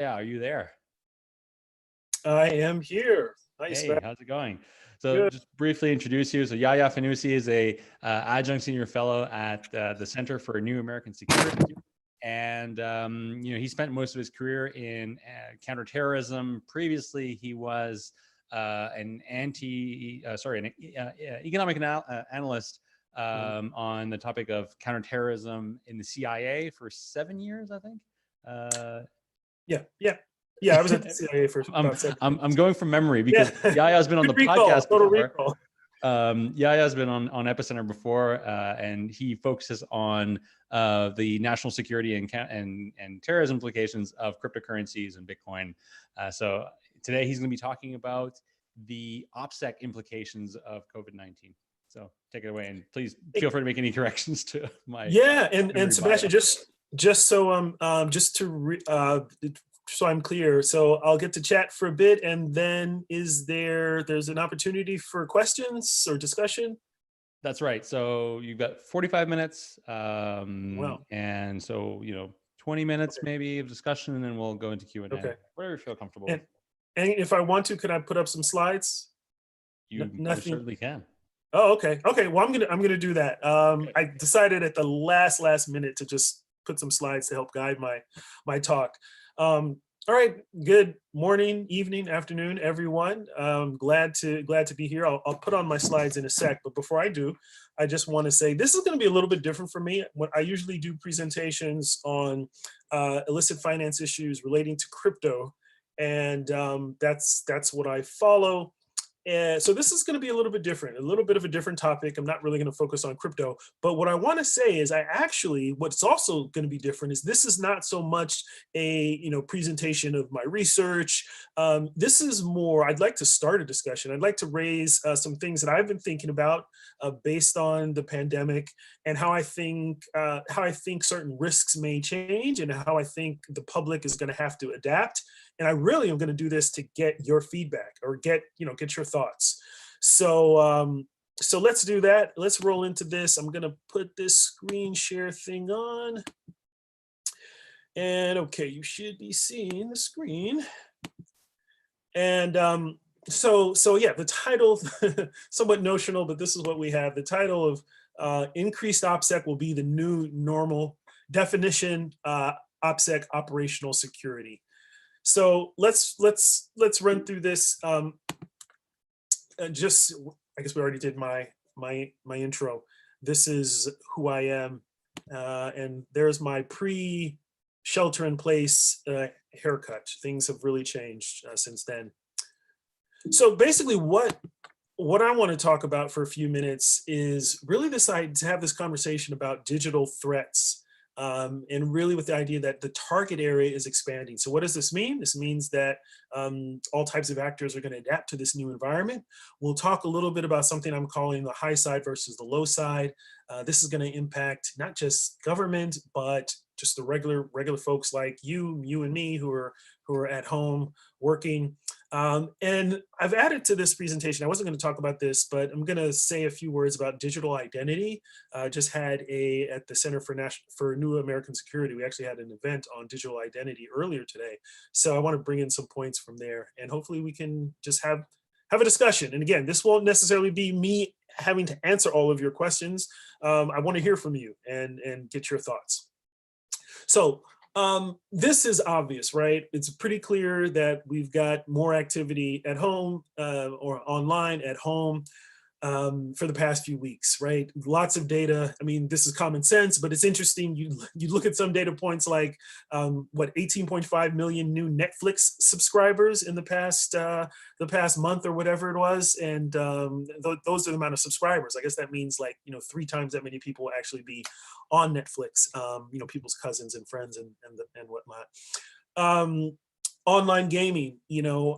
Yeah, are you there? I am here. Nice, Hey, man. how's it going? So Good. just briefly introduce you. So Yaya Fanusie is a adjunct senior fellow at the Center for New American Security. And, he spent most of his career in counterterrorism. Previously, he was an economic analyst on the topic of counterterrorism in the CIA for 7 years, I think. Uh, Yeah, yeah, yeah. I was at the CIA for I'm, about 7 years. I'm going from memory Yeah, because Yaya's been on good the recall. podcast Total before. recall. Yaya's been on Epicenter before, and he focuses on the national security and terrorism implications of cryptocurrencies and Bitcoin. So today he's going to be talking about the OPSEC implications of COVID-19. So take it away, and please feel free to make any corrections to my Yeah, and memory bio. Sebastian, just so so I'm clear. So I'll get to chat for a bit, and then there's an opportunity for questions or discussion? That's right. So you've got 45 minutes, Wow. and so 20 minutes Okay. maybe of discussion, and then we'll go into Q&A. Okay. Whatever you feel comfortable And with. and if I want to, could I put up some slides? You most Nothing. certainly can. Oh, okay. Okay. Well, I'm gonna do that. Okay. I decided at the last minute to just put some slides to help guide my talk. All right. Good morning, evening, afternoon, everyone. Glad to be here. I'll put on my slides in a sec, but before I do, I just want to say this is going to be a little bit different for me. When I usually do presentations on illicit finance issues relating to crypto, and that's what I follow. And so this is going to be a little bit different, a little bit of a different topic. I'm not really going to focus on crypto, but what I want to say is what's also going to be different is this is not so much a presentation of my research. This is more, I'd like to start a discussion. I'd like to raise some things that I've been thinking about based on the pandemic, and how I think certain risks may change, and how I think the public is going to have to adapt. And I really am going to do this to get your feedback, or get your thoughts. So let's do that. Let's roll into this. I'm going to put this screen share thing on. And okay, you should be seeing the screen. And so yeah, the title, somewhat notional, but this is what we have. The title of increased OPSEC will be the new normal. Definition, OPSEC operational security. So let's run through this. Just, I guess we already did my intro. This is who I am, and there's my pre-shelter in place haircut. Things have really changed since then. So basically, what I want to talk about for a few minutes is really to have this conversation about digital threats. And really with the idea that the target area is expanding. So what does this mean? This means that all types of actors are going to adapt to this new environment. We'll talk a little bit about something I'm calling the high side versus the low side. This is going to impact not just government, but just the regular folks like you and me who are at home working. And I've added to this presentation, I wasn't going to talk about this, but I'm going to say a few words about digital identity. Just had at the Center for New American Security, we actually had an event on digital identity earlier today. So I want to bring in some points from there, and hopefully we can just have a discussion. And again, this won't necessarily be me having to answer all of your questions. I want to hear from you and get your thoughts. So this is obvious, right? It's pretty clear that we've got more activity at home or online at home for the past few weeks, right? Lots of data. I mean, this is common sense, but it's interesting. You look at some data points like 18.5 million new Netflix subscribers in the past month or whatever it was, and those are the amount of subscribers. I guess that means 3 times that many people will actually be on Netflix. People's cousins and friends and whatnot. Online gaming.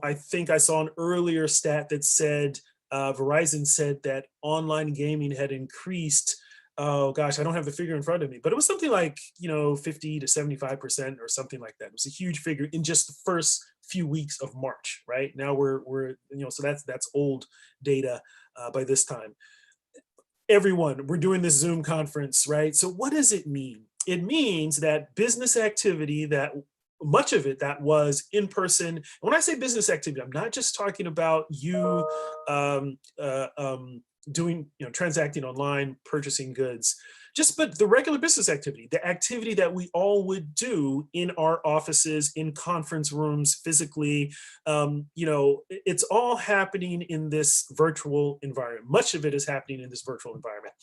I think I saw an earlier stat that said. Verizon said that online gaming had increased. Oh gosh, I don't have the figure in front of me, but it was something like 50 to 75% or something like that. It was a huge figure in just the first few weeks of March. Right now we're so that's old data by this time. Everyone, we're doing this Zoom conference, right? So what does it mean? It means that business activity that much of it that was in person. When I say business activity, I'm not just talking about you doing, transacting online, purchasing goods, but the regular business activity, the activity that we all would do in our offices, in conference rooms, physically. It's all happening in this virtual environment. Much of it is happening in this virtual environment.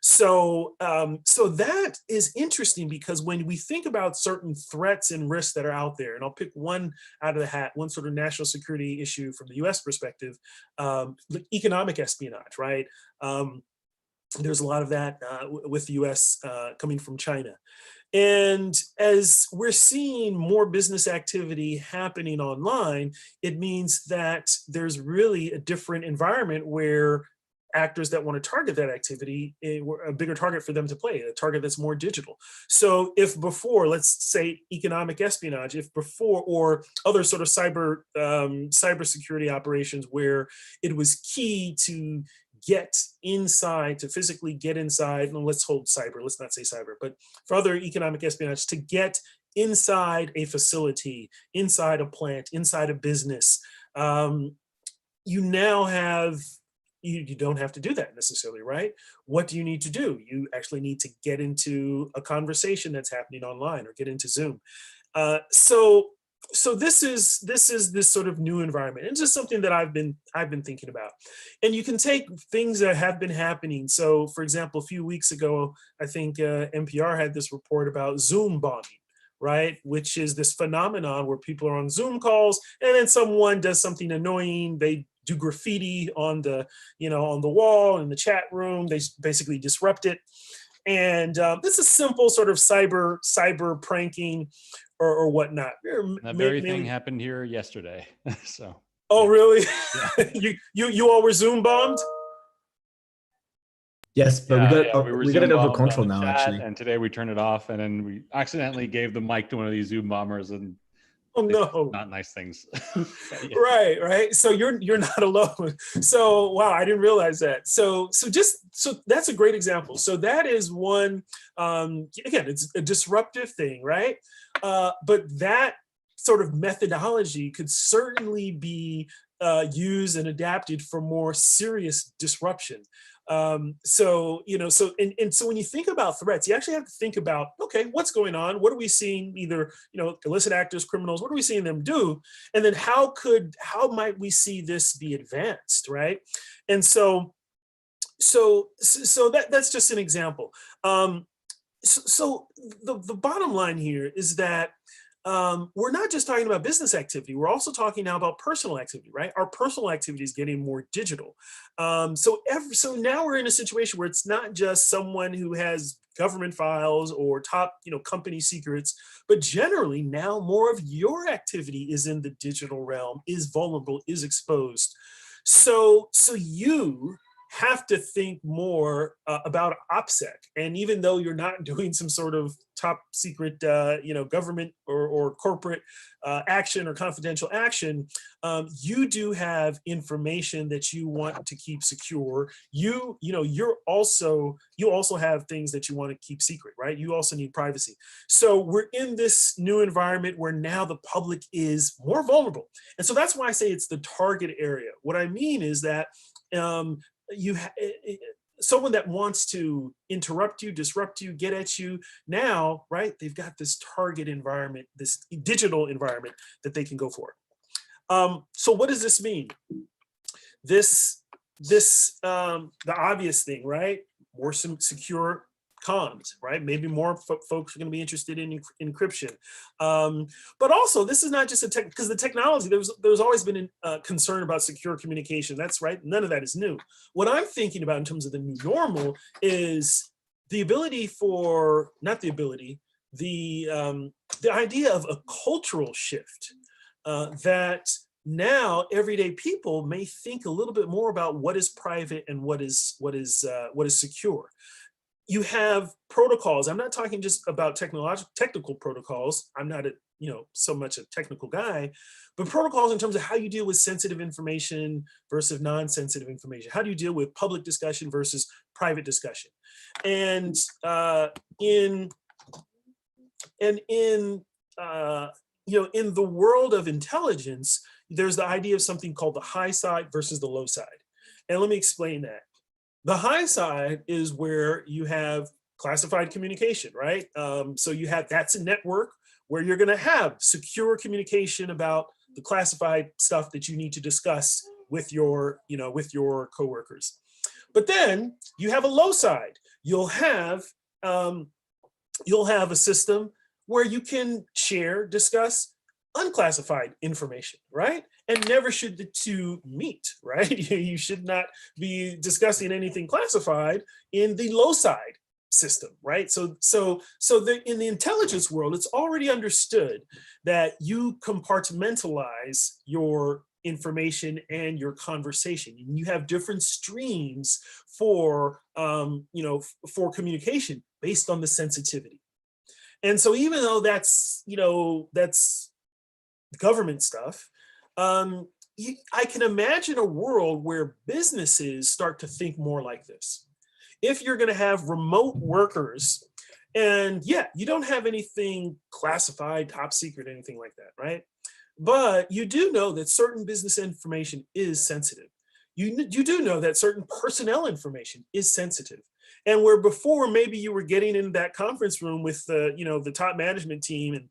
So that is interesting, because when we think about certain threats and risks that are out there, and I'll pick one out of the hat, one sort of national security issue from the US perspective, economic espionage, right? There's a lot of that with the US coming from China. And as we're seeing more business activity happening online, it means that there's really a different environment where actors that want to target that activity, a bigger target for them to play, a target that's more digital. So if before, let's say economic espionage, if before, or other sort of cybersecurity operations where it was key to get inside, to physically get inside, and let's not say cyber, but for other economic espionage, to get inside a facility, inside a plant, inside a business, you now have, you don't have to do that necessarily, right? What do you need to do? You actually need to get into a conversation that's happening online, or get into Zoom. So this is this sort of new environment. It's just something that I've been thinking about. And you can take things that have been happening. So for example, a few weeks ago, I think NPR had this report about Zoom bombing, right? Which is this phenomenon where people are on Zoom calls, and then someone does something annoying. They do graffiti on the, on the wall in the chat room. They basically disrupt it. And this is simple sort of cyber pranking or whatnot. That very thing happened here yesterday. So. Oh, yeah. really? Yeah. you all were Zoom bombed? Yes, but we got it under control now, actually. And today we turned it off, and then we accidentally gave the mic to one of these Zoom bombers, and oh no, not nice things. Yeah. Right. So you're not alone. So wow, I didn't realize that. So that's a great example. So that is one. Again, it's a disruptive thing, right? But that sort of methodology could certainly be used and adapted for more serious disruption. So when you think about threats, you actually have to think about, okay, what's going on? What are we seeing? Either, illicit actors, criminals, what are we seeing them do? And then how might we see this be advanced, right? And so that's just an example. So the bottom line here is that we're not just talking about business activity. We're also talking now about personal activity, right? Our personal activity is getting more digital. So now we're in a situation where it's not just someone who has government files or top, company secrets, but generally now more of your activity is in the digital realm, is vulnerable, is exposed. So you have to think more about OPSEC. And even though you're not doing some sort of top secret, government or corporate action or confidential action, you do have information that you want to keep secure. You also have things that you want to keep secret, right? You also need privacy. So we're in this new environment where now the public is more vulnerable. And so that's why I say it's the target area. What I mean is that someone that wants to interrupt you, disrupt you, get at you now, right? They've got this target environment, this digital environment that they can go for. So what does this mean? The obvious thing, right? More secure comms, right? Maybe more folks are going to be interested in encryption. But also, this is not just because the technology, there's always been a concern about secure communication. That's right. None of that is new. What I'm thinking about in terms of the new normal is the idea of a cultural shift that now everyday people may think a little bit more about what is private and what is secure. You have protocols. I'm not talking just about technical protocols. I'm not so much a technical guy, but protocols in terms of how you deal with sensitive information versus non-sensitive information. How do you deal with public discussion versus private discussion? in the world of intelligence, there's the idea of something called the high side versus the low side. And let me explain that. The high side is where you have classified communication, right? So that's a network where you're going to have secure communication about the classified stuff that you need to discuss with your coworkers. But then you have a low side. You'll have a system where you can discuss unclassified information, right? And never should the two meet, right? You should not be discussing anything classified in the low side system, right? So in the intelligence world, it's already understood that you compartmentalize your information and your conversation. You have different streams for communication based on the sensitivity. And so even though that's government stuff, I can imagine a world where businesses start to think more like this. If you're going to have remote workers, and yeah, you don't have anything classified, top secret, anything like that, right? But you do know that certain business information is sensitive. You do know that certain personnel information is sensitive. And where before maybe you were getting in that conference room with the top management team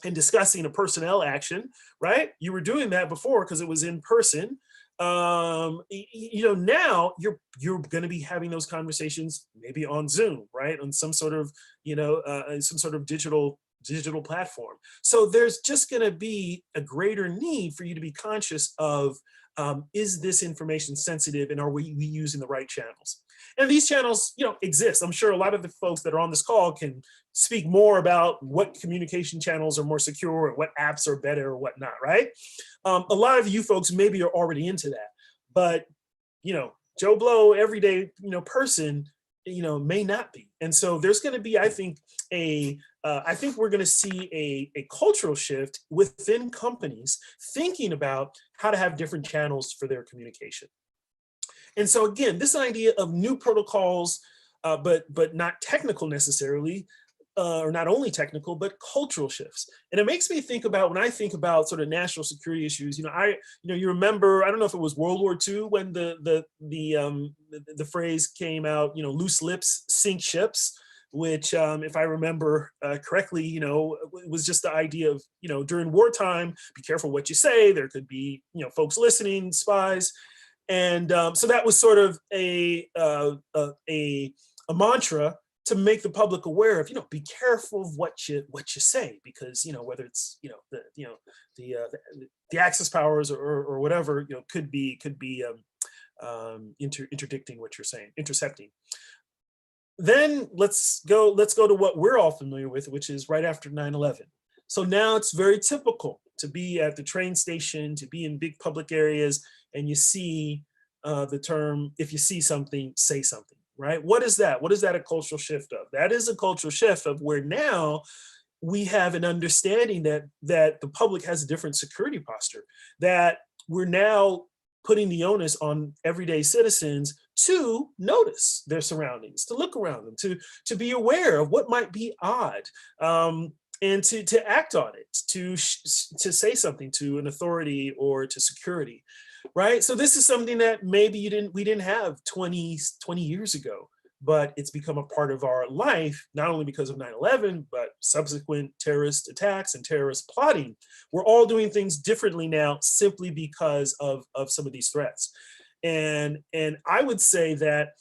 and discussing a personnel action, right? You were doing that before because it was in person. Now you're going to be having those conversations maybe on Zoom, right? On some sort of digital platform. So there's just going to be a greater need for you to be conscious of, is this information sensitive, and are we using the right channels? And these channels, exist. I'm sure a lot of the folks that are on this call can speak more about what communication channels are more secure and what apps are better or whatnot, right? A lot of you folks maybe are already into that, but Joe Blow, everyday person, may not be. And so there's going to be, I think we're going to see a cultural shift within companies thinking about how to have different channels for their communication. And so again, this idea of new protocols, but not technical necessarily, or not only technical, but cultural shifts. And it makes me think about, when I think about sort of national security issues, you remember, I don't know if it was World War II when the phrase came out, loose lips sink ships, which if I remember correctly, it was just the idea of, during wartime, be careful what you say. There could be, folks listening, spies. And so that was sort of a mantra to make the public aware of, be careful of what you say, because, whether it's, the Axis powers or whatever, could be interdicting what you're saying, intercepting. Then let's go to what we're all familiar with, which is right after 9/11. So now it's very typical to be at the train station, to be in big public areas, and you see the term, if you see something, say something, right? What is that? What is that a cultural shift of? That is a cultural shift of where now we have an understanding that the public has a different security posture, that we're now putting the onus on everyday citizens to notice their surroundings, to look around them, to be aware of what might be odd, and to act on it, to say something to an authority or to security, right? So this is something that maybe we didn't have 20 years ago, but it's become a part of our life, not only because of 9/11, but subsequent terrorist attacks and terrorist plotting. We're all doing things differently now simply because of some of these threats. And I would say that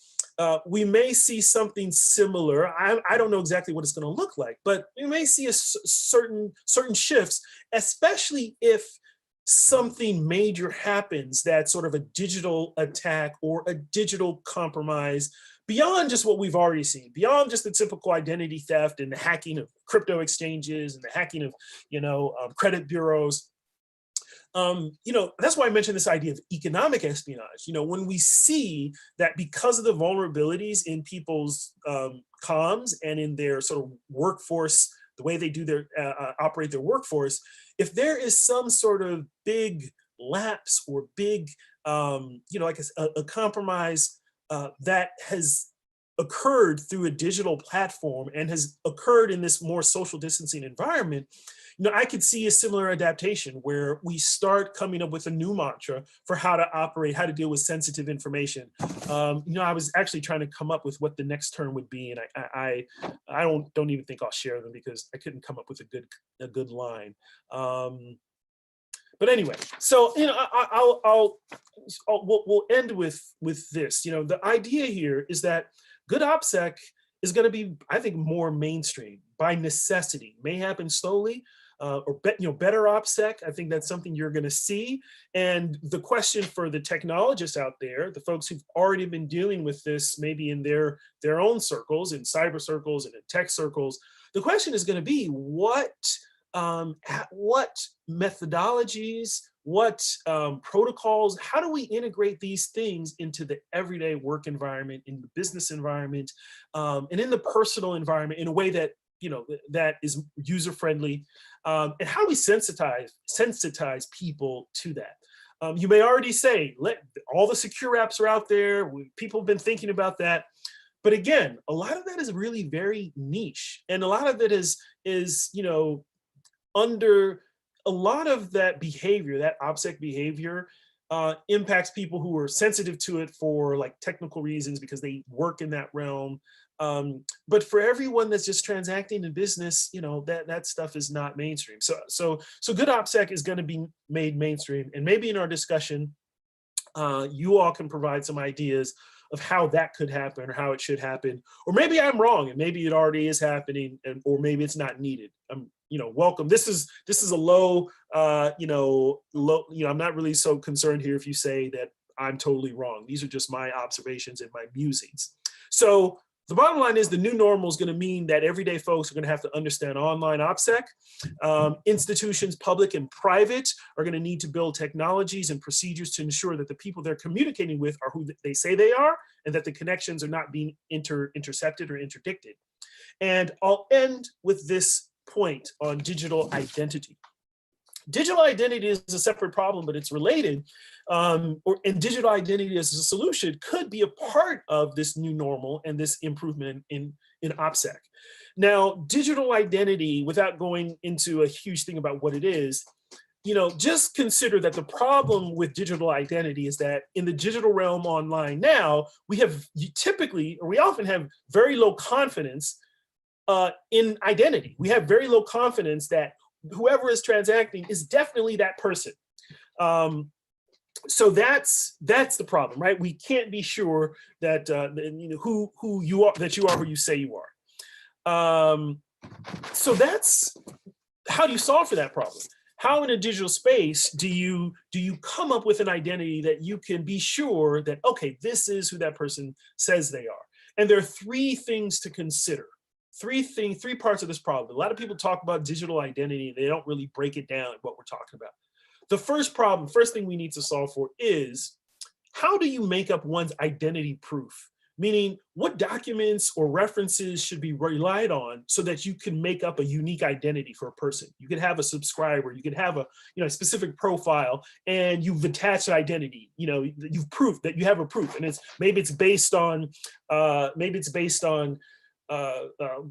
we may see something similar. I don't know exactly what it's going to look like, but we may see certain shifts, especially if something major happens, that sort of a digital attack or a digital compromise, beyond just what we've already seen, beyond just the typical identity theft and the hacking of crypto exchanges and the hacking of credit bureaus. That's why I mentioned this idea of economic espionage. When we see that because of the vulnerabilities in people's comms and in their sort of workforce, the way they do their operate their workforce, if there is some sort of big lapse or big, like a compromise that has occurred through a digital platform and has occurred in this more social distancing environment, I could see a similar adaptation where we start coming up with a new mantra for how to operate, how to deal with sensitive information. I was actually trying to come up with what the next term would be, and I don't even think I'll share them because I couldn't come up with a good line. But anyway, so we'll end with this. The idea here is that good OPSEC is going to be, I think, more mainstream by necessity. May happen slowly, or better OPSEC. I think that's something you're going to see. And the question for the technologists out there, the folks who've already been dealing with this, maybe in their own circles, in cyber circles and in tech circles, the question is going to be what methodologies, what protocols, how do we integrate these things into the everyday work environment, in the business environment, and in the personal environment in a way that, that is user-friendly, and how do we sensitize people to that? You may already say, all the secure apps are out there, people have been thinking about that. But again, a lot of that is really very niche. And a lot of it is under a lot of that behavior, that OPSEC behavior, impacts people who are sensitive to it for like technical reasons because they work in that realm. But for everyone that's just transacting in business, that stuff is not mainstream. So good OPSEC is going to be made mainstream. And maybe in our discussion, you all can provide some ideas of how that could happen or how it should happen. Or maybe I'm wrong and maybe it already is happening, or maybe it's not needed. Welcome. This is a low, I'm not really so concerned here if you say that I'm totally wrong. These are just my observations and my musings. So the bottom line is the new normal is going to mean that everyday folks are going to have to understand online OPSEC. Institutions, public and private, are going to need to build technologies and procedures to ensure that the people they're communicating with are who they say they are, and that the connections are not being intercepted or interdicted. And I'll end with this point on digital identity. Digital identity is a separate problem, but it's related. And digital identity as a solution could be a part of this new normal and this improvement in OPSEC. Now, digital identity, without going into a huge thing about what it is, just consider that the problem with digital identity is that in the digital realm online now, we often have very low confidence in identity. We have very low confidence that whoever is transacting is definitely that person. So that's the problem, right? We can't be sure that who you are, that you are who you say you are. So that's how do you solve for that problem? How in a digital space do you come up with an identity that you can be sure that, okay, this is who that person says they are? And there are three things to consider. Three parts of this problem. A lot of people talk about digital identity, they don't really break it down what we're talking about. The first thing we need to solve for is, how do you make up one's identity proof? Meaning, what documents or references should be relied on so that you can make up a unique identity for a person? You could have a subscriber, you could have a specific profile, and you've attached an identity. You've proved that you have a proof, and maybe it's based on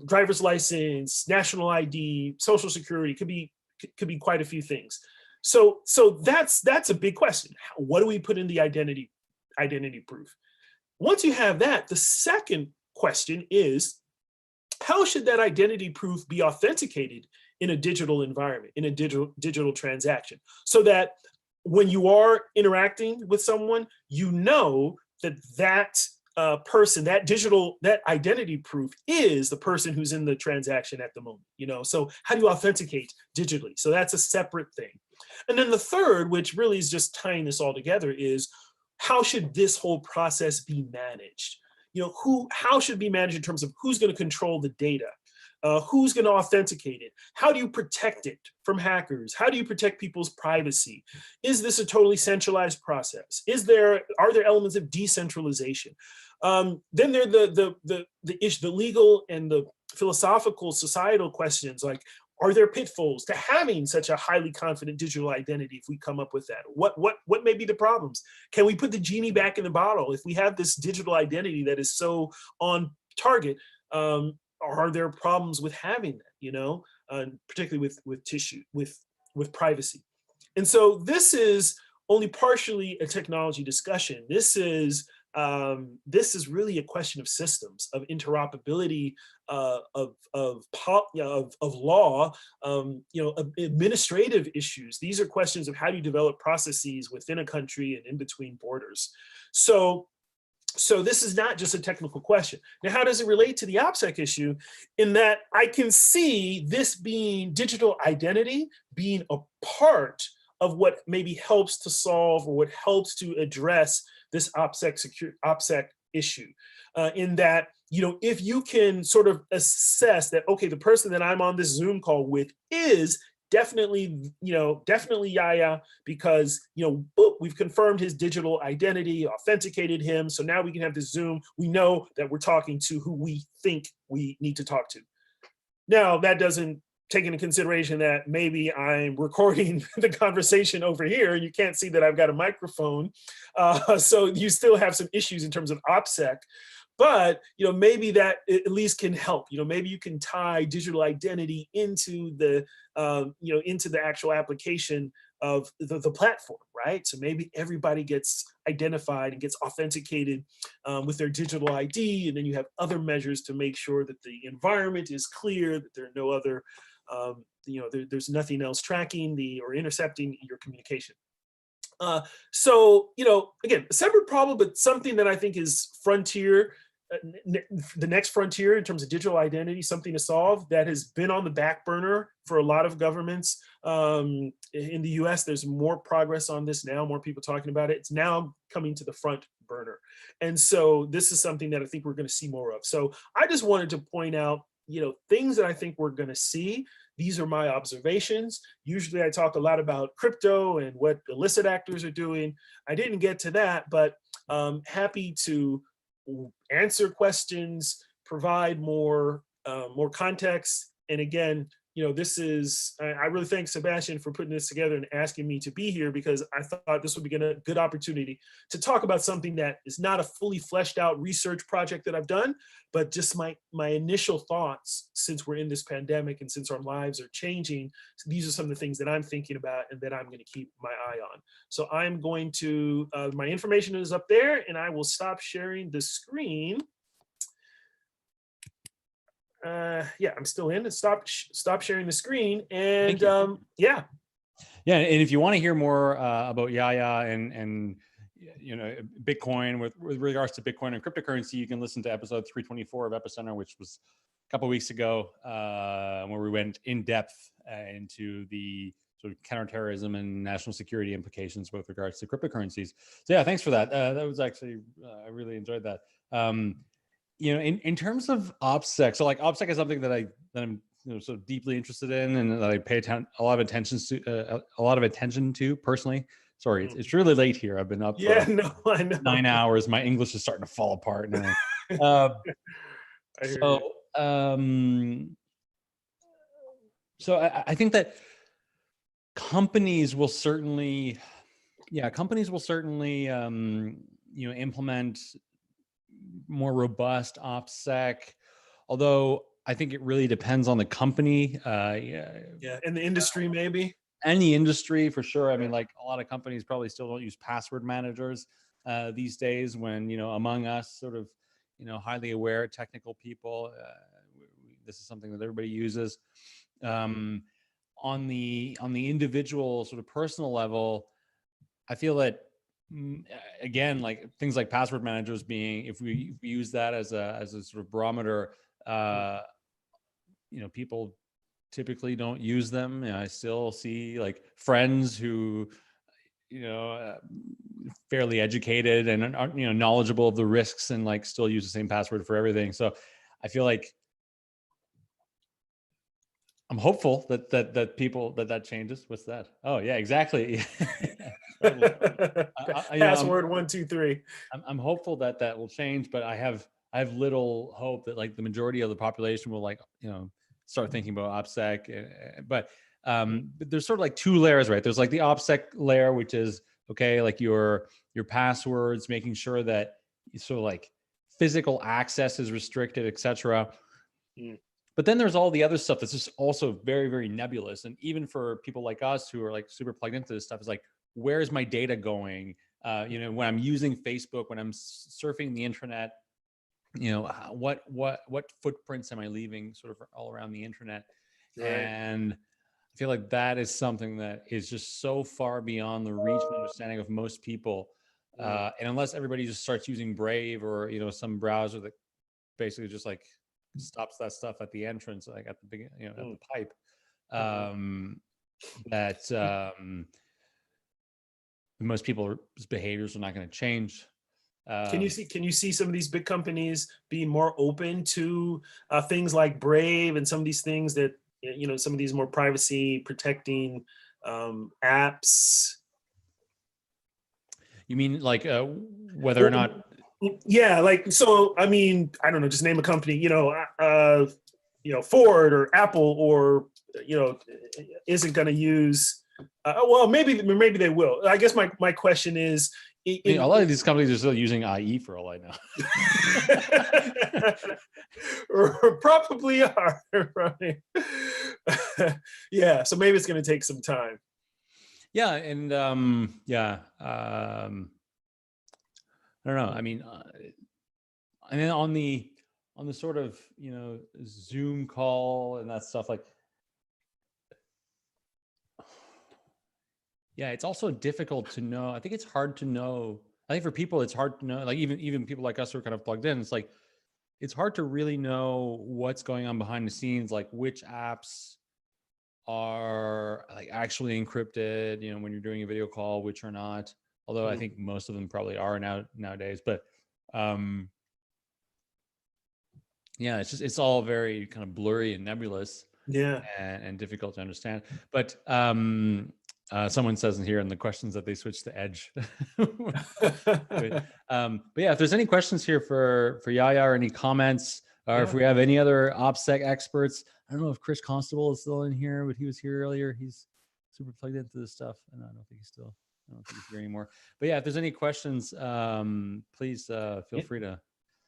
driver's license, national ID, social security. Could be quite a few things. So that's a big question. What do we put in the identity proof? Once you have that, the second question is, how should that identity proof be authenticated in a digital environment, in a digital transaction, so that when you are interacting with someone, that person, that identity proof is the person who's in the transaction at the moment, so how do you authenticate digitally? So that's a separate thing. And then the third, which really is just tying this all together, is how should this whole process be managed? How should it be managed in terms of who's going to control the data? Who's going to authenticate it? How do you protect it from hackers? How do you protect people's privacy? Is this a totally centralized process? Are there elements of decentralization? Then there are the legal and the philosophical, societal questions, like, are there pitfalls to having such a highly confident digital identity if we come up with that? What may be the problems? Can we put the genie back in the bottle if we have this digital identity that is so on target? Are there problems with having that? particularly with privacy. And so this is only partially a technology discussion. This is really a question of systems, of interoperability, of law, of administrative issues. These are questions of how do you develop processes within a country and in between borders. So this is not just a technical question. Now, how does it relate to the OPSEC issue? In that I can see this being digital identity being a part of what maybe helps to solve or what helps to address this OPSEC issue. In that, if you can sort of assess that, okay, the person that I'm on this Zoom call with is definitely Yaya, because, boop, we've confirmed his digital identity, authenticated him. So now we can have this Zoom. We know that we're talking to who we think we need to talk to. Now, that doesn't take into consideration that maybe I'm recording the conversation over here. You can't see that I've got a microphone. So you still have some issues in terms of OPSEC. But maybe that at least can help. Maybe you can tie digital identity into the into the actual application of the platform, right? So maybe everybody gets identified and gets authenticated with their digital ID, and then you have other measures to make sure that the environment is clear, that there are no other, there's nothing else tracking or intercepting your communication. So again, a separate problem, but something that I think is frontier. The next frontier in terms of digital identity, something to solve that has been on the back burner for a lot of governments. In the US, there's more progress on this now, more people talking about it. It's now coming to the front burner. And so this is something that I think we're going to see more of. So I just wanted to point out, things that I think we're going to see. These are my observations. Usually I talk a lot about crypto and what illicit actors are doing. I didn't get to that, but happy to answer questions, provide more context. And again, this is, I really thank Sebastian for putting this together and asking me to be here, because I thought this would be a good opportunity to talk about something that is not a fully fleshed out research project that I've done, but just my initial thoughts since we're in this pandemic and since our lives are changing. So these are some of the things that I'm thinking about and that I'm going to keep my eye on. So I'm going to, my information is up there, and I will stop sharing the screen. Yeah, I'm still in. Stop sharing the screen. And yeah. And if you want to hear more about Yaya and Bitcoin with regards to Bitcoin and cryptocurrency, you can listen to episode 324 of Epicenter, which was a couple of weeks ago, where we went in depth into the sort of counterterrorism and national security implications with regards to cryptocurrencies. So yeah, thanks for that. That was actually, I really enjoyed that. In terms of OPSEC, so like OPSEC is something that I'm sort of deeply interested in, and that I pay a lot of attention to personally. Sorry, it's really late here. I've been up I know. 9 hours. My English is starting to fall apart now. So I think that companies will certainly implement more robust OPSEC, although I think it really depends on the company. And the industry maybe. And the industry for sure. I mean, like a lot of companies probably still don't use password managers these days, when, among us sort of, highly aware technical people, this is something that everybody uses. On the individual sort of personal level, I feel that, again, like things like password managers being, if we use that as a sort of barometer, people typically don't use them. I still see like friends who, fairly educated and are, knowledgeable of the risks, and like still use the same password for everything. So I feel like I'm hopeful that people that changes. What's that? Oh yeah, exactly. Password 1 2 3. I'm hopeful that will change, but I have little hope that like the majority of the population will start thinking about OPSEC. But there's sort of like two layers, right? There's like the OPSEC layer, which is okay, like your passwords, making sure that sort of like physical access is restricted, etc. But But then there's all the other stuff that's just also very, very nebulous. And even for people like us who are like super plugged into this stuff, is like, where's my data going? When I'm using Facebook, when I'm surfing the internet, what footprints am I leaving sort of all around the internet? Right. And I feel like that is something that is just so far beyond the reach and understanding of most people. And unless everybody just starts using Brave or, some browser that basically just like stops that stuff at the entrance, like at the beginning, at the pipe, most people's behaviors are not going to change. Can you see some of these big companies being more open to things like Brave and some of these things that, some of these more privacy protecting apps? You mean like whether or not? Yeah, like, so, I mean, I don't know, just name a company, Ford or Apple or, isn't going to use, well, maybe they will. I guess my question is, a lot of these companies are still using IE for all I know. Or probably are, right? Yeah, so maybe it's going to take some time. Yeah, and I don't know. I mean, and then on the sort of Zoom call and that stuff, like, yeah, it's also difficult to know. I think it's hard to know. I think for people, it's hard to know. Like even people like us who are kind of plugged in, it's like it's hard to really know what's going on behind the scenes, like which apps are like actually encrypted, when you're doing a video call, which are not. Although I think most of them probably are nowadays. But yeah, it's all very kind of blurry and nebulous. Yeah, and difficult to understand. But someone says in here in the questions that they switched to Edge. But yeah, if there's any questions here for Yaya or any comments, or if we have any other OPSEC experts, I don't know if Chris Constable is still in here, but he was here earlier. He's super plugged into this stuff, and I don't think he's here anymore. But yeah, if there's any questions, please feel free to.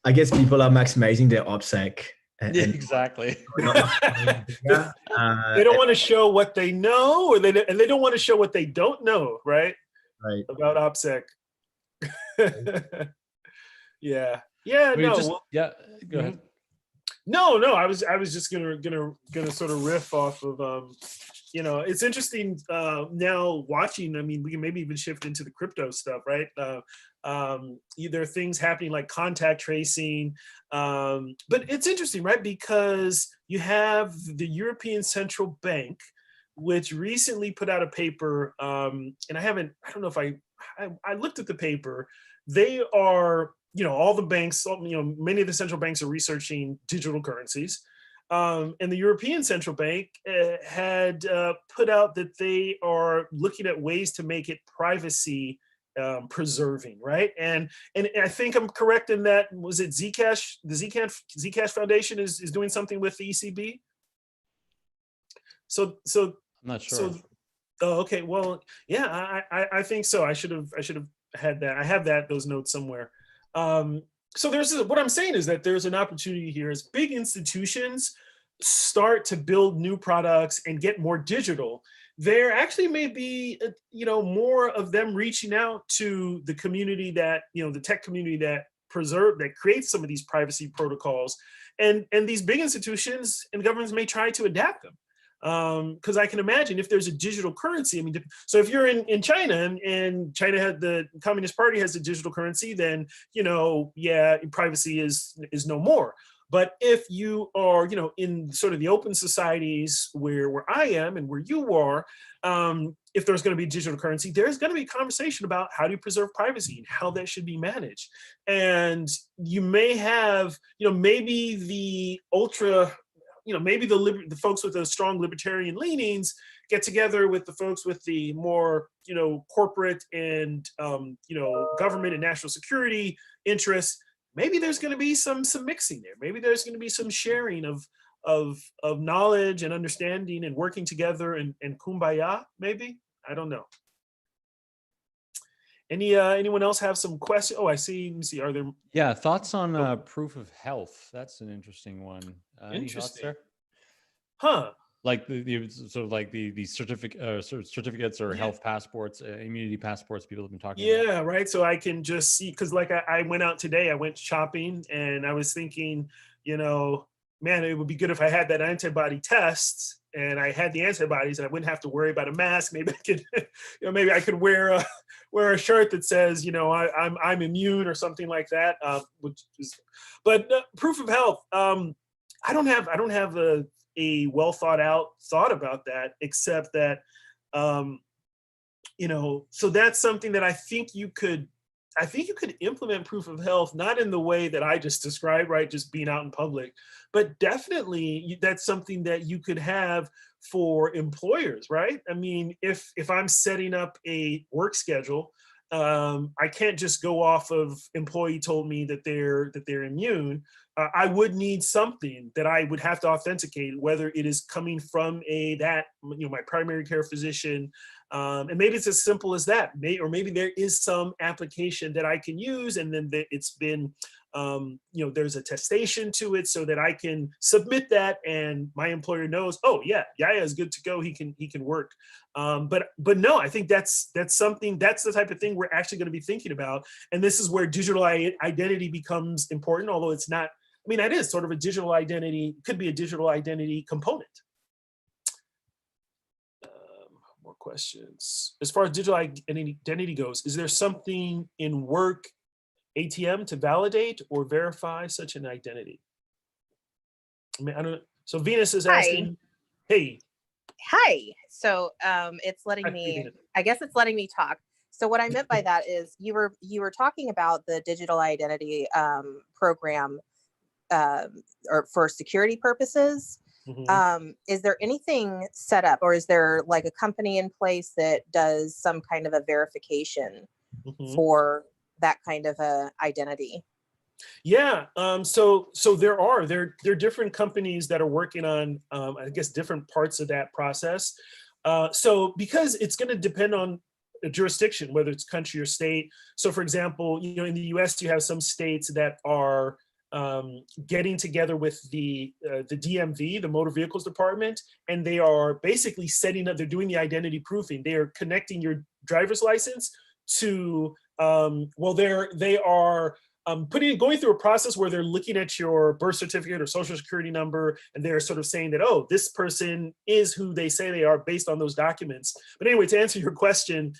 I guess people are maximizing their OPSEC. Yeah, exactly. They don't want to show what they know, or they don't want to show what they don't know, right? Right. About OPSEC. Yeah. Yeah. No. Yeah. Go ahead. No. I was just gonna sort of riff off of it's interesting now watching. I mean, we can maybe even shift into the crypto stuff, right? There are things happening like contact tracing, but it's interesting, right? Because you have the European Central Bank, which recently put out a paper, and I don't know if I looked at the paper. They are, all the banks, many of the central banks are researching digital currencies. And the European Central Bank had put out that they are looking at ways to make it privacy preserving, right? And I think I'm correct in that. Was it Zcash? The Zcash Foundation is doing something with the ECB. So I'm not sure. Okay. Well, yeah, I think so. I should have had that. I have those notes somewhere. So what I'm saying is that there's an opportunity here as big institutions start to build new products and get more digital. There actually may be, more of them reaching out to the community that, the tech community that creates some of these privacy protocols, and these big institutions and governments may try to adapt them. Because I can imagine if there's a digital currency, I mean, so if you're in China and China had the Communist Party has a digital currency, then, privacy is no more. But if you are, in sort of the open societies where I am and where you are, if there's going to be digital currency, there's going to be a conversation about how do you preserve privacy and how that should be managed. And you may have, maybe the maybe the folks with the strong libertarian leanings get together with the folks with the more, corporate and, government and national security interests. Maybe there's going to be some mixing there. Maybe there's going to be some sharing of knowledge and understanding and working together and kumbaya, maybe. I don't know. Anyone else have some questions? Oh, I see. Let me see. Are there? Yeah, thoughts on proof of health? That's an interesting one. Any thoughts there? Huh. Like the sort of like the certificates or Yeah. health passports, immunity passports people have been talking about. Yeah, right. So I can just see, because like I went out today, I went shopping, and I was thinking, you know, man, it would be good if I had that antibody test and I had the antibodies, and I wouldn't have to worry about a mask. Maybe I could, maybe I could wear a shirt that says, I'm immune or something like that. Which is, but proof of health. I don't have a well thought out thought about that, except that. Um, so that's something that I think you could implement proof of health, not in the way that I just described, right? Just being out in public, but definitely that's something that you could have for employers, right? I mean, if I'm setting up a work schedule, I can't just go off of employee told me that they're immune. I would need something that I would have to authenticate, whether it is coming from my primary care physician, and maybe it's as simple as that. Or maybe there is some application that I can use, and then it's been, there's attestation to it, so that I can submit that, and my employer knows, oh yeah, Yaya is good to go. He can work. But no, I think that's the type of thing we're actually going to be thinking about. And this is where digital identity becomes important, although it's not. I mean, it is sort of a digital identity, could be a digital identity component. More questions. As far as digital identity goes, is there something in work ATM to validate or verify such an identity? I mean, I don't know. So Venus is asking, hey. Hi. So it's letting me, I guess it's letting me talk. So what I meant by that is you were talking about the digital identity program or for security purposes. Mm-hmm. Is there anything set up, or is there like a company in place that does some kind of a verification mm-hmm. for that kind of a identity? Yeah. So there are different companies that are working on, I guess, different parts of that process. So because it's going to depend on a jurisdiction, whether it's country or state. So for example, in the US, you have some states that are getting together with the DMV, the Motor Vehicles Department, and they are basically setting up, they're doing the identity proofing. They are connecting your driver's license to, they are going through a process where they're looking at your birth certificate or social security number, and they're sort of saying that, oh, this person is who they say they are based on those documents. But anyway, to answer your question,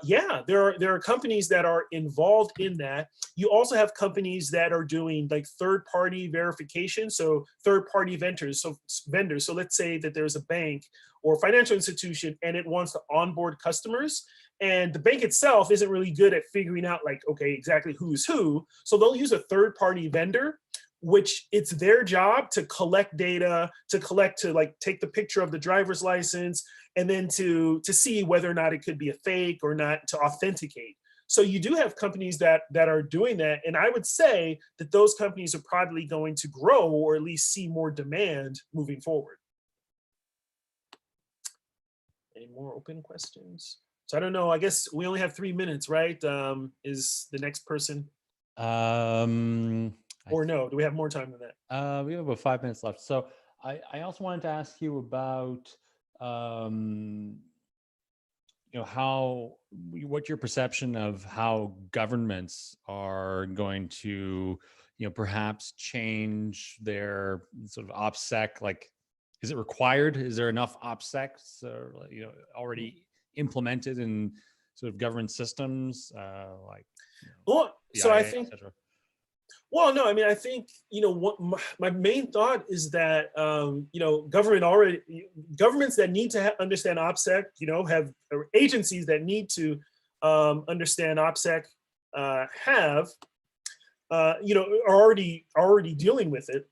yeah, there are companies that are involved in that. You also have companies that are doing like third-party verification, so third-party vendors. So let's say that there's a bank or financial institution and it wants to onboard customers, and the bank itself isn't really good at figuring out like, okay, exactly who's who. So they'll use a third-party vendor, which it's their job to collect data, to like take the picture of the driver's license, and then to see whether or not it could be a fake or not, to authenticate. So you do have companies that are doing that. And I would say that those companies are probably going to grow, or at least see more demand moving forward. Any more open questions? So I don't know, I guess we only have 3 minutes, right? Is the next person? Or no, do we have more time than that? We have about 5 minutes left. So I also wanted to ask you about, what your perception of how governments are going to, perhaps change their sort of OPSEC. Like, is it required? Is there enough OPSECs, already implemented in sort of government systems, so I think, well, no, I mean, I think, what my main thought is that, governments that need to understand OPSEC, have agencies that need to understand OPSEC, are already dealing with it.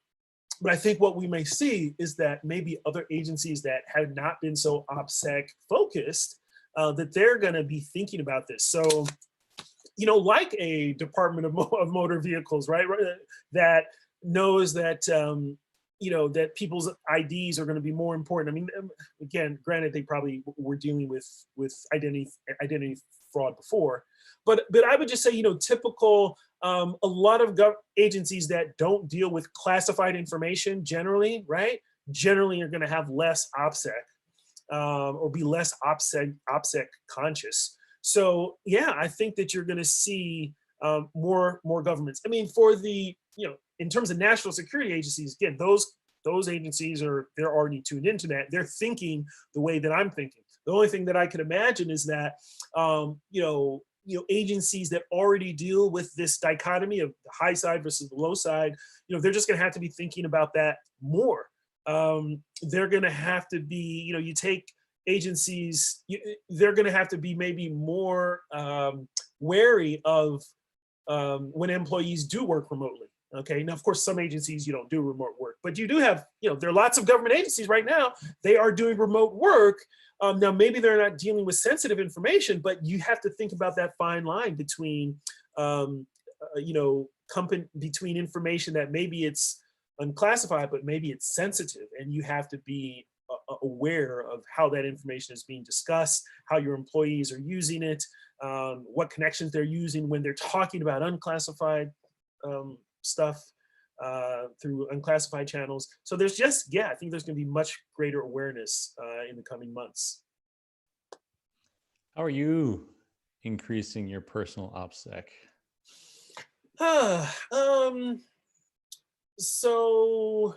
But I think what we may see is that maybe other agencies that have not been so OPSEC focused, that they're going to be thinking about this. So, like a Department of Motor Vehicles, right? That knows that, that people's IDs are going to be more important. I mean, again, granted, they probably were dealing with identity fraud before, but I would just say, typical, a lot of agencies that don't deal with classified information generally, right? generally are going to have less OPSEC or be less OPSEC conscious. So yeah, I think that you're going to see more governments. I mean, for the, in terms of national security agencies, again, those agencies they're already tuned into that. They're thinking the way that I'm thinking. The only thing that I could imagine is that, agencies that already deal with this dichotomy of the high side versus the low side, they're just going to have to be thinking about that more. They're going to have to be, you take agencies, they're going to have to be maybe more wary of when employees do work remotely. Okay, now of course some agencies you don't do remote work, but you do have, there are lots of government agencies right now, they are doing remote work. Now maybe they're not dealing with sensitive information, but you have to think about that fine line between, between information that maybe it's unclassified, but maybe it's sensitive, and you have to be aware of how that information is being discussed, how your employees are using it, what connections they're using when they're talking about unclassified stuff through unclassified channels. So there's just, I think there's going to be much greater awareness in the coming months. How are you increasing your personal OPSEC? So,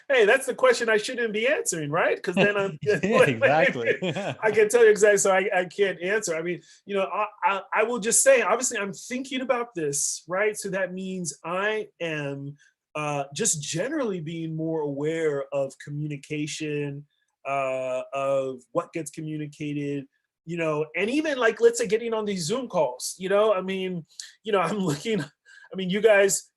hey, that's the question I shouldn't be answering, right? Because then I'm exactly. I can tell you exactly, so I can't answer. I mean, I will just say, obviously, I'm thinking about this, right? So that means I am just generally being more aware of communication, of what gets communicated, and even like, let's say, getting on these Zoom calls. I mean, I'm looking. I mean, you guys,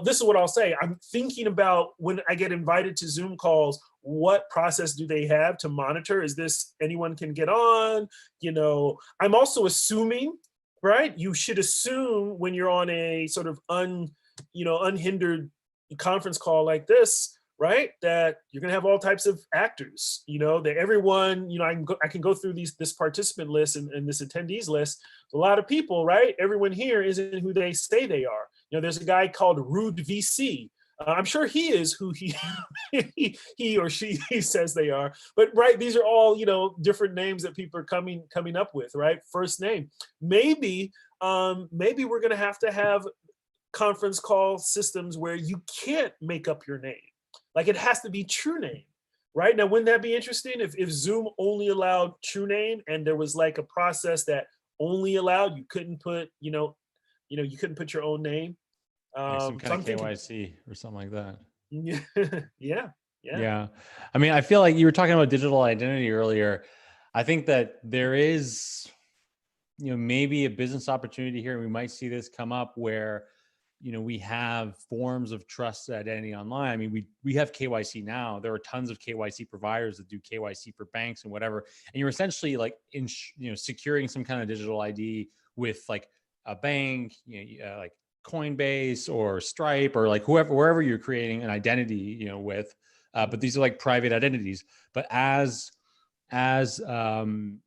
this is what I'll say. I'm thinking about when I get invited to Zoom calls, what process do they have to monitor? Is this anyone can get on? I'm also assuming, right? You should assume when you're on a sort of unhindered conference call like this, right, that you're going to have all types of actors, that everyone, I can go through this participant list and this attendees list. A lot of people, right? Everyone here isn't who they say they are. There's a guy called Rude VC. I'm sure he is who he or she says they are. But right, these are all different names that people are coming up with, right? First name. Maybe we're going to have conference call systems where you can't make up your name. Like it has to be true name, right? Now, wouldn't that be interesting if Zoom only allowed true name and there was like a process that only allowed, you couldn't put, you couldn't put your own name. Like some kind of KYC or something like that. Yeah. I mean, I feel like you were talking about digital identity earlier. I think that there is, maybe a business opportunity here. We might see this come up where, we have forms of trusted identity online. I mean, we have KYC now. There are tons of KYC providers that do KYC for banks and whatever. And you're essentially like securing some kind of digital ID with like a bank, like Coinbase or Stripe or like wherever you're creating an identity, with. But these are like private identities. But as online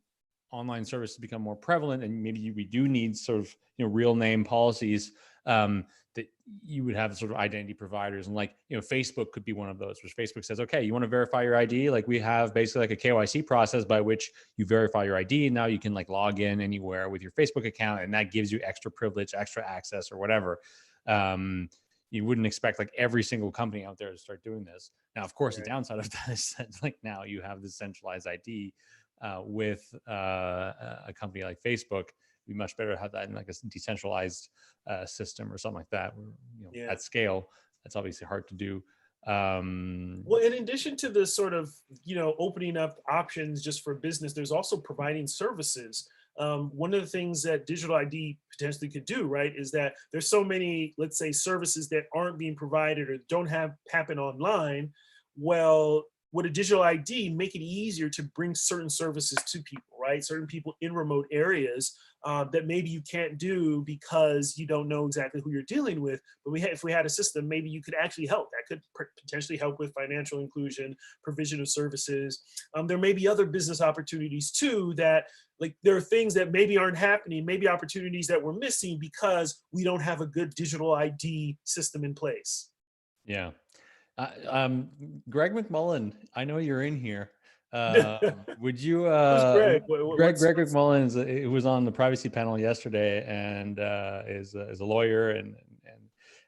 services become more prevalent, and maybe we do need sort of real name policies, that you would have sort of identity providers, and like Facebook could be one of those, which Facebook says, okay, you want to verify your ID, like we have basically like a KYC process by which you verify your ID, and now you can like log in anywhere with your Facebook account, and that gives you extra privilege, extra access, or whatever. You wouldn't expect like every single company out there to start doing this. Now, of course, the downside of that is that like now you have this centralized ID with a company like Facebook. It'd be much better to have that in like a decentralized system or something like that. Where, at scale, that's obviously hard to do. Well, in addition to the sort of, opening up options just for business, there's also providing services. One of the things that digital ID potentially could do, right, is that there's so many, let's say, services that aren't being provided or don't happen online. Well, would a digital ID make it easier to bring certain services to people, right? Certain people in remote areas that maybe you can't do because you don't know exactly who you're dealing with. But if we had a system, maybe you could actually help. That could potentially help with financial inclusion, provision of services. There may be other business opportunities too that, like, there are things that maybe aren't happening, maybe opportunities that we're missing because we don't have a good digital ID system in place. Yeah. Greg McMullen, I know you're in here. Would you, Who's Greg? Greg McMullen who was on the privacy panel yesterday, and is a lawyer and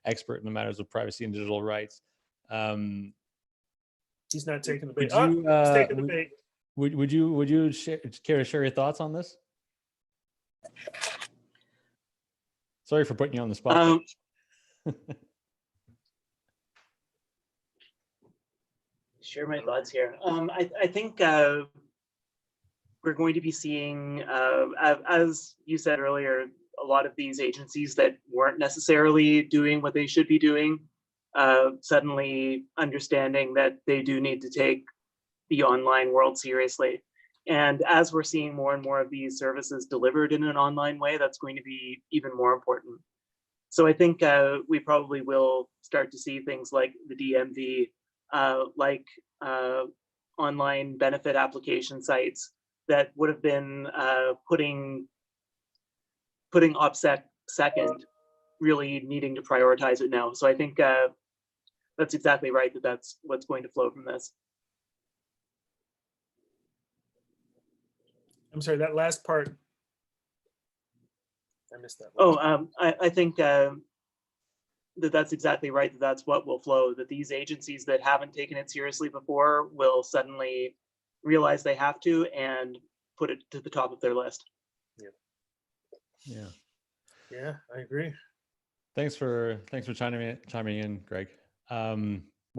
expert in the matters of privacy and digital rights. He's not taking the bait. Would you, He's taking the bait. Would you care to share your thoughts on this? Sorry for putting you on the spot. Share my thoughts here. I think we're going to be seeing, as you said earlier, a lot of these agencies that weren't necessarily doing what they should be doing, suddenly understanding that they do need to take the online world seriously. And as we're seeing more and more of these services delivered in an online way, that's going to be even more important. So I think we probably will start to see things like the DMV, like online benefit application sites that would have been putting OPSEC second, really needing to prioritize it now. So I think that's exactly right, that's what's going to flow from this. I'm sorry, that last part. I missed that. I think that's exactly right, that's what will flow, that these agencies that haven't taken it seriously before will suddenly realize they have to and put it to the top of their list. Yeah, I agree. Thanks for chiming in, Greg.